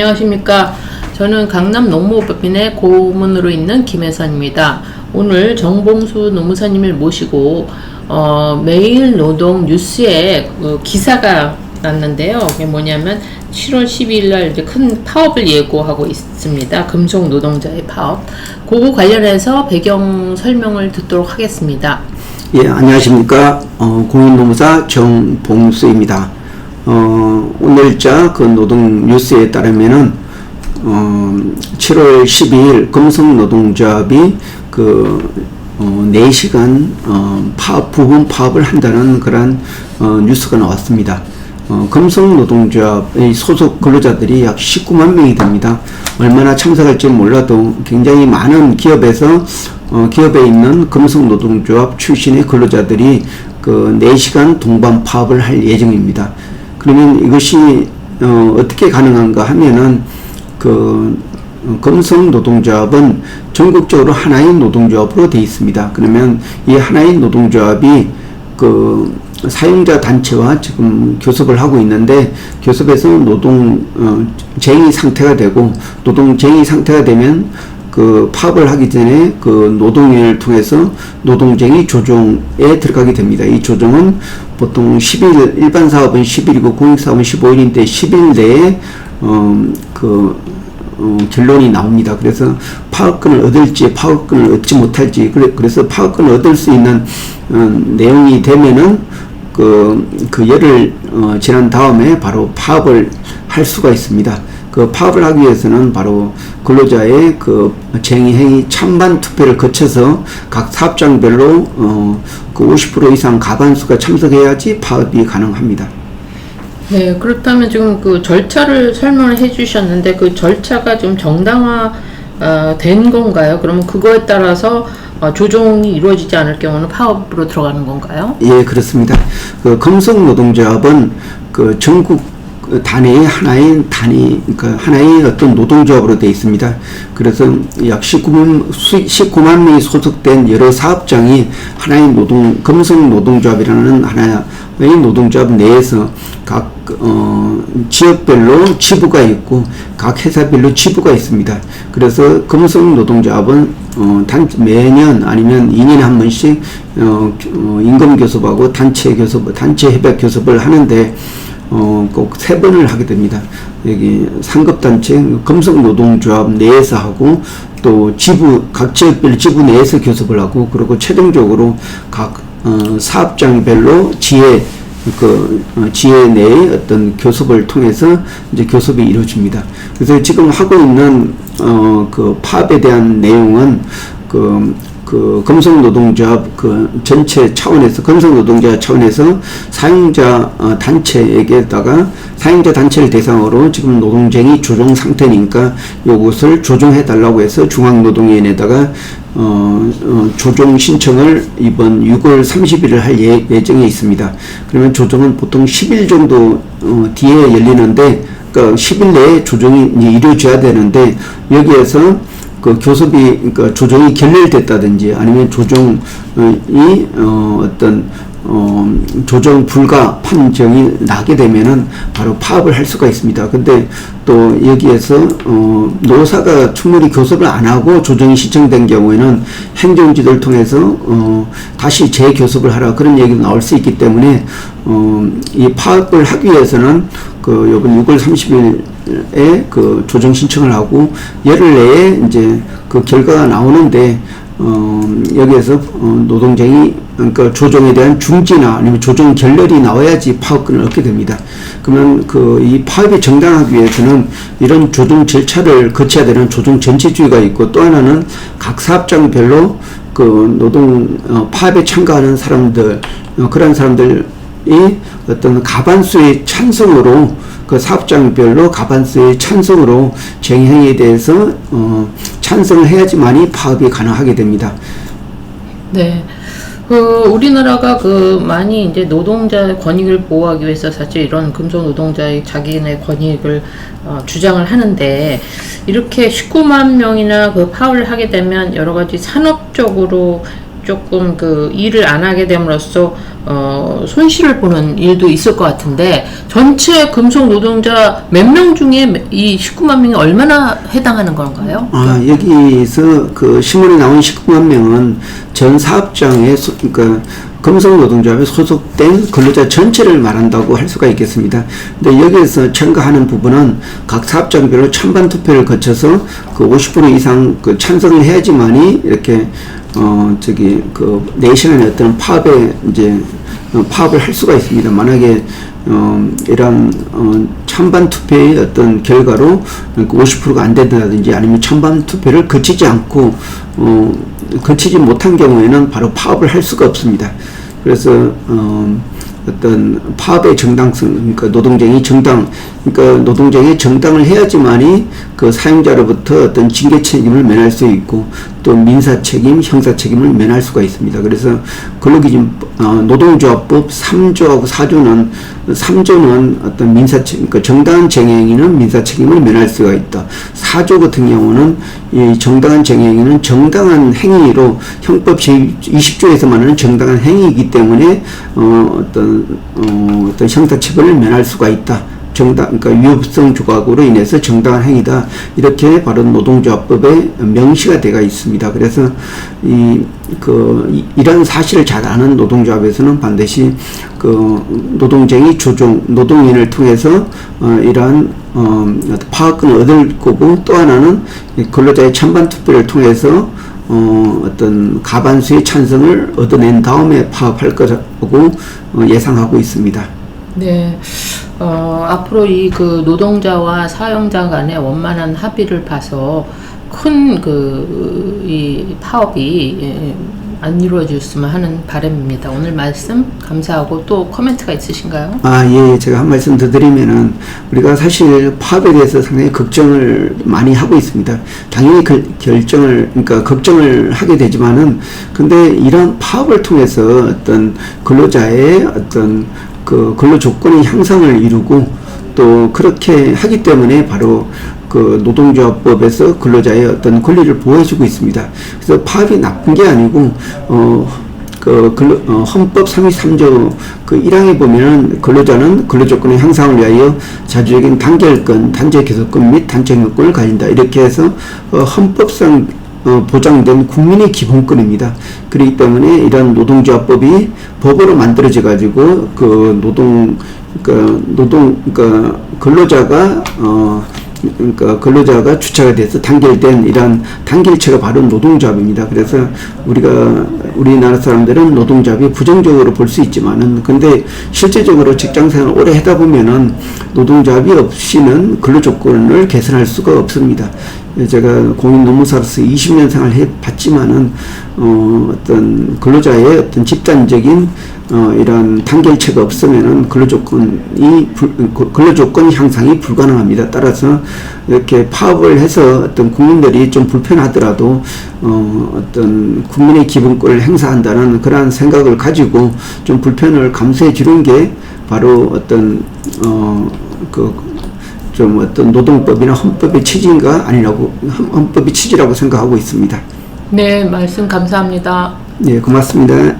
안녕하십니까. 저는 강남 농무법인의 고문으로 있는 김혜선입니다. 오늘 정봉수 노무사님을 모시고 매일 노동 뉴스에 기사가 났는데요. 그게 뭐냐면 7월 12일 날 이제 큰 파업을 예고하고 있습니다. 금속 노동자의 파업. 그거 관련해서 배경 설명을 듣도록 하겠습니다. 예, 안녕하십니까. 공인노무사 정봉수입니다. 오늘자 그 노동 뉴스에 따르면은 7월 12일 금속노동조합이 4시간 부분 파업을 한다는 그런 뉴스가 나왔습니다. 금속노동조합의 소속 근로자들이 약 19만 명이 됩니다. 얼마나 참석할지 몰라도 굉장히 많은 기업에서 기업에 있는 금속노동조합 출신의 근로자들이 4시간 동반 파업을 할 예정입니다. 그러면 이것이 어떻게 가능한가 하면은 금속노동조합은 전국적으로 하나의 노동조합으로 되어 있습니다. 그러면 이 하나의 노동조합이 사용자 단체와 지금 교섭을 하고 있는데, 교섭에서 노동쟁의 상태가 되고, 노동쟁의 상태가 되면 파업을 하기 전에 노동위를 통해서 노동쟁의 조정에 들어가게 됩니다. 이 조정은 보통 10일, 일반 사업은 10일이고 공익사업은 15일인데 10일 내에 결론이 나옵니다. 그래서 파업권을 얻을지 파업권을 얻지 못할지, 그래서 파업권을 얻을 수 있는 내용이 되면은 열흘 지난 다음에 바로 파업을 할 수가 있습니다. 파업을 하기 위해서는 바로 근로자의 쟁의행위 찬반 투표를 거쳐서 각 사업장별로 50% 이상 가반수가 참석해야지 파업이 가능합니다. 네, 그렇다면 지금 절차를 설명을 해주셨는데 절차가 좀 정당화 된 건가요? 그러면 그거에 따라서 조정이 이루어지지 않을 경우는 파업으로 들어가는 건가요? 예, 그렇습니다. 금속노동조합은 전국 단위의 하나의 어떤 노동조합으로 되어 있습니다. 그래서 약 19만 명이 소속된 여러 사업장이 하나의 금속노동조합이라는 하나의 노동조합 내에서 각 지역별로 지부가 있고 각 회사별로 지부가 있습니다. 그래서 금속노동조합은 매년 아니면 2년에 한 번씩 임금교섭하고 단체 협약 교섭을 하는데 꼭 3번을 하게 됩니다. 여기 상급단체 금속노동조합 내에서 하고, 또 각 지역별 지부 내에서 교섭을 하고, 그리고 최종적으로 각 사업장별로 지회 내의 어떤 교섭을 통해서 이제 교섭이 이루어집니다. 그래서 지금 하고 있는 파업에 대한 내용은 금속노동조합 전체 차원에서, 금속노동조합 차원에서 사용자 단체를 대상으로 지금 노동쟁의 조정 상태니까 요것을 조정해 달라고 해서 중앙노동위원회에다가 조정 신청을 이번 6월 30일을 할 예정에 있습니다. 그러면 조정은 보통 10일 정도 뒤에 열리는데, 10일 내에 조정이 이루어져야 되는데, 여기에서 조정이 결렬됐다든지 아니면 조정이 조정 불가 판정이 나게 되면은 바로 파업을 할 수가 있습니다. 근데 또 여기에서 노사가 충분히 교섭을 안 하고 조정이 신청된 경우에는 행정지도를 통해서 다시 재교섭을 하라, 그런 얘기도 나올 수 있기 때문에 이 파업을 하기 위해서는 요번 6월 30일에 조정 신청을 하고 열흘 내에 이제 결과가 나오는데, 여기에서 노동쟁의 조정에 대한 중지나 아니면 조정 결렬이 나와야지 파업권을 얻게 됩니다. 그러면 이 파업이 정당하기 위해서는 이런 조정 절차를 거쳐야 되는 조정 전체주의가 있고, 또 하나는 각 사업장별로 파업에 참가하는 사람들, 그런 사람들이 어떤 가반수의 찬성으로, 사업장별로 가반수의 찬성으로 쟁의행위에 대해서 찬성을 해야지만이 파업이 가능하게 됩니다. 네. 우리나라가 많이 이제 노동자의 권익을 보호하기 위해서 사실 이런 금속 노동자의 자기네 권익을 주장을 하는데, 이렇게 19만 명이나 파업을 하게 되면 여러 가지 산업적으로 조금 일을 안 하게 됨으로써 손실을 보는 일도 있을 것 같은데 전체 금속 노동자 몇 명 중에 이 19만 명이 얼마나 해당하는 건가요? 여기서 그 신문에 나온 19만 명은 전 사업장에 그러니까 금속 노동조합에 소속된 근로자 전체를 말한다고 할 수가 있겠습니다. 근데 여기에서 첨가하는 부분은 각 사업장별로 찬반 투표를 거쳐서 그 50% 이상 그 찬성을 해야지만이 이렇게 내시간의 어떤 파업에 이제 파업을 할 수가 있습니다. 만약에 이런 찬반 투표의 어떤 결과로 50%가 안 된다든지 아니면 찬반 투표를 거치지 않고 거치지 못한 경우에는 바로 파업을 할 수가 없습니다. 그래서 어떤 파업의 정당성, 그러니까 노동쟁이 정당을 해야지만이 그 사용자로부터 어떤 징계 책임을 면할 수 있고 또 민사 책임, 형사 책임을 면할 수가 있습니다. 그래서 근로기준 노동조합법 3조하고 3조는 어떤 민사 책임, 그러니까 정당한 쟁행위는 민사 책임을 면할 수가 있다. 4조 같은 경우는 이 정당한 쟁행위는 정당한 행위로 형법 제20조에서 말하는 정당한 행위이기 때문에 어떤 형사 처벌을 면할 수가 있다. 그러니까 위법성 조각으로 인해서 정당한 행위다. 이렇게 바로 노동조합법에 명시가 되어 있습니다. 그래서 이런 사실을 잘 아는 노동조합에서는 반드시 그 노동쟁이 조정, 노동인을 통해서 이러한 파업권을 얻을 거고, 또 하나는 근로자의 찬반 투표를 통해서 어떤 가반수의 찬성을 얻어낸 다음에 파업할 거라고 예상하고 있습니다. 네. 앞으로 그 노동자와 사용자 간의 원만한 합의를 봐서 큰 이 파업이 안 이루어졌으면 하는 바람입니다. 오늘 말씀 감사하고 또 코멘트가 있으신가요? 예. 제가 한 말씀 더 드리면은 우리가 사실 파업에 대해서 상당히 걱정을 많이 하고 있습니다. 당연히 걱정을 하게 되지만은 근데 이런 파업을 통해서 어떤 근로자의 어떤 그 근로 조건의 향상을 이루고 또 그렇게 하기 때문에 바로 그 노동조합법에서 근로자의 어떤 권리를 보호해주고 있습니다. 그래서 파업이 나쁜 게 아니고 헌법 33조 그 1항에 보면은 근로자는 근로조건의 향상을 위하여 자주적인 단결권, 단체 계속권 및 단체 행동권을 가진다. 이렇게 해서 헌법상 보장된 국민의 기본권입니다. 그렇기 때문에 이런 노동조합법이 법으로 만들어져 가지고 근로자가 주체가 돼서 단결된 이런 단결체가 바로 노동조합입니다. 그래서 우리나라 사람들은 노동조합이 부정적으로 볼 수 있지만은 근데 실제적으로 직장생활을 오래 하다 보면은 노동조합이 없이는 근로조건을 개선할 수가 없습니다. 제가 공인노무사로서 20년 생활을 해봤지만은 어떤 근로자의 어떤 집단적인 이런 단결체가 없으면은 근로조건 향상이 불가능합니다. 따라서 이렇게 파업을 해서 어떤 국민들이 좀 불편하더라도 어떤 국민의 기본권을 행사한다는 그러한 생각을 가지고 좀 불편을 감수해 주는 게 바로 어떤 어떤 노동법이나 헌법의 취지라고 생각하고 있습니다. 네, 말씀 감사합니다. 네, 고맙습니다.